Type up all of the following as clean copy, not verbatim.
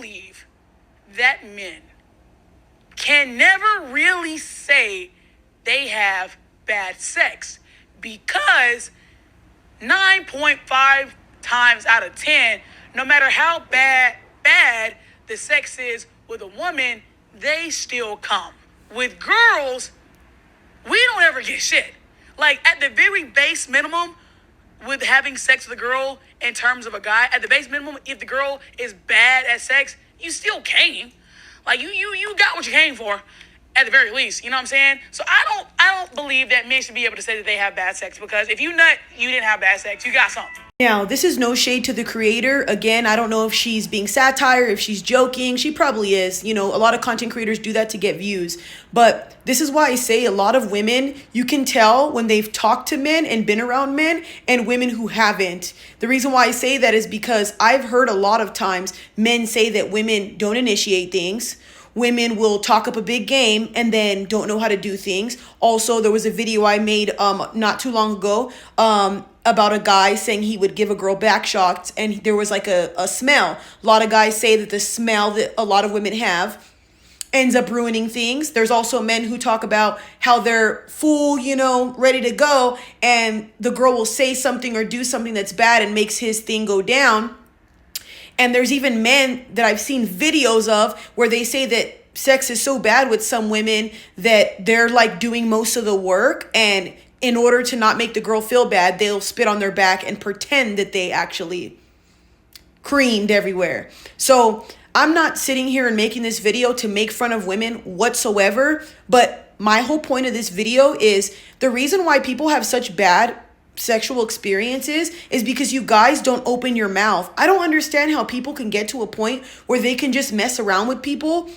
believe that men can never really say they have bad sex because 9.5 times out of 10, no matter how bad the sex is with a woman, they still come. With girls, we don't ever get shit. Like, at the very base minimum, with having sex with a girl in terms of a guy, at the base minimum, if the girl is bad at sex, you still came. Like, you got what you came for, at the very least. You know what I'm saying? So I don't believe that men should be able to say that they have bad sex, because if you didn't have bad sex, you got something. Now, this is no shade to the creator. Again, I don't know if she's being satire, if she's joking. She probably is. You know, a lot of content creators do that to get views. But this is why I say a lot of women, you can tell when they've talked to men and been around men, and women who haven't. The reason why I say that is because I've heard a lot of times men say that women don't initiate things. Women will talk up a big game and then don't know how to do things. Also, there was a video I made not too long ago about a guy saying he would give a girl back shots, and there was like a smell. A lot of guys say that the smell that a lot of women have ends up ruining things. There's also men who talk about how they're full, ready to go, and the girl will say something or do something that's bad and makes his thing go down. And there's even men that I've seen videos of where they say that sex is so bad with some women that they're like doing most of the work, and in order to not make the girl feel bad, they'll spit on their back and pretend that they actually creamed everywhere. So I'm not sitting here and making this video to make fun of women whatsoever, but my whole point of this video is the reason why people have such bad sexual experiences is because you guys don't open your mouth. I don't understand how people can get to a point where they can just mess around with people,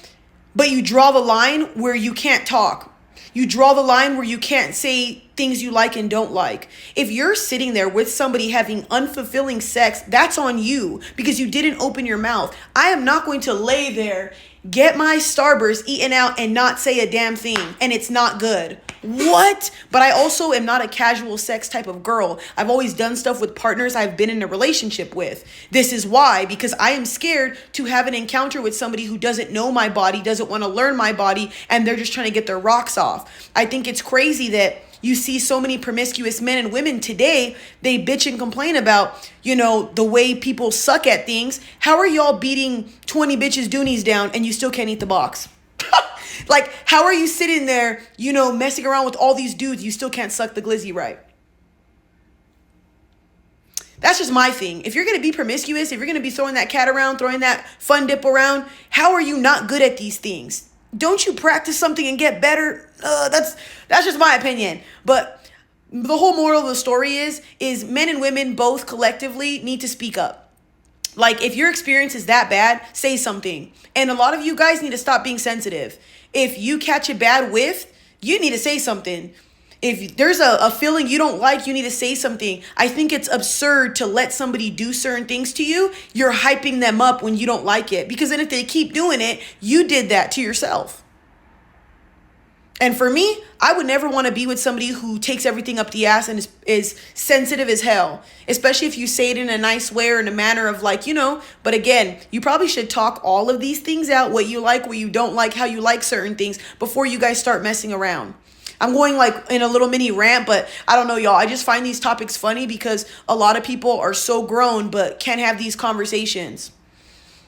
but you draw the line where you can't talk. You draw the line where you can't say things you like and don't like. If you're sitting there with somebody having unfulfilling sex, that's on you because you didn't open your mouth. I am not going to lay there, get my Starburst eaten out and not say a damn thing, and it's not good. What? But I also am not a casual sex type of girl. I've always done stuff with partners I've been in a relationship with. This is why, because I am scared to have an encounter with somebody who doesn't know my body, doesn't want to learn my body, and they're just trying to get their rocks off. I think it's crazy that you see so many promiscuous men and women today, they bitch and complain about, the way people suck at things. How are y'all beating 20 bitches' doonies down and you still can't eat the box? Like, how are you sitting there, messing around with all these dudes, you still can't suck the glizzy right? That's just my thing. If you're going to be promiscuous, if you're going to be throwing that cat around, throwing that fun dip around, how are you not good at these things? Don't you practice something and get better? That's just my opinion. But the whole moral of the story is men and women both collectively need to speak up. Like, if your experience is that bad, say something. And a lot of you guys need to stop being sensitive. If you catch a bad whiff, you need to say something. If there's a feeling you don't like, you need to say something. I think it's absurd to let somebody do certain things to you. You're hyping them up when you don't like it. Because then if they keep doing it, you did that to yourself. And for me, I would never want to be with somebody who takes everything up the ass and is sensitive as hell. Especially if you say it in a nice way or in a manner of like, But again, you probably should talk all of these things out. What you like, what you don't like, how you like certain things before you guys start messing around. I'm going like in a little mini rant, but I don't know, y'all. I just find these topics funny because a lot of people are so grown but can't have these conversations.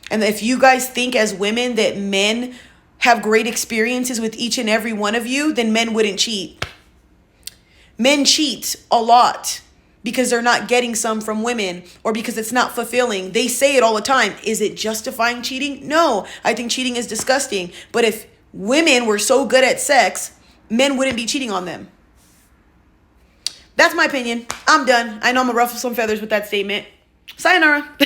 And if you guys think as women that men have great experiences with each and every one of you, then men wouldn't cheat. Men cheat a lot because they're not getting some from women or because it's not fulfilling. They say it all the time. Is it justifying cheating? No, I think cheating is disgusting. But if women were so good at sex, men wouldn't be cheating on them. That's my opinion. I'm done. I know I'm gonna ruffle some feathers with that statement. Sayonara.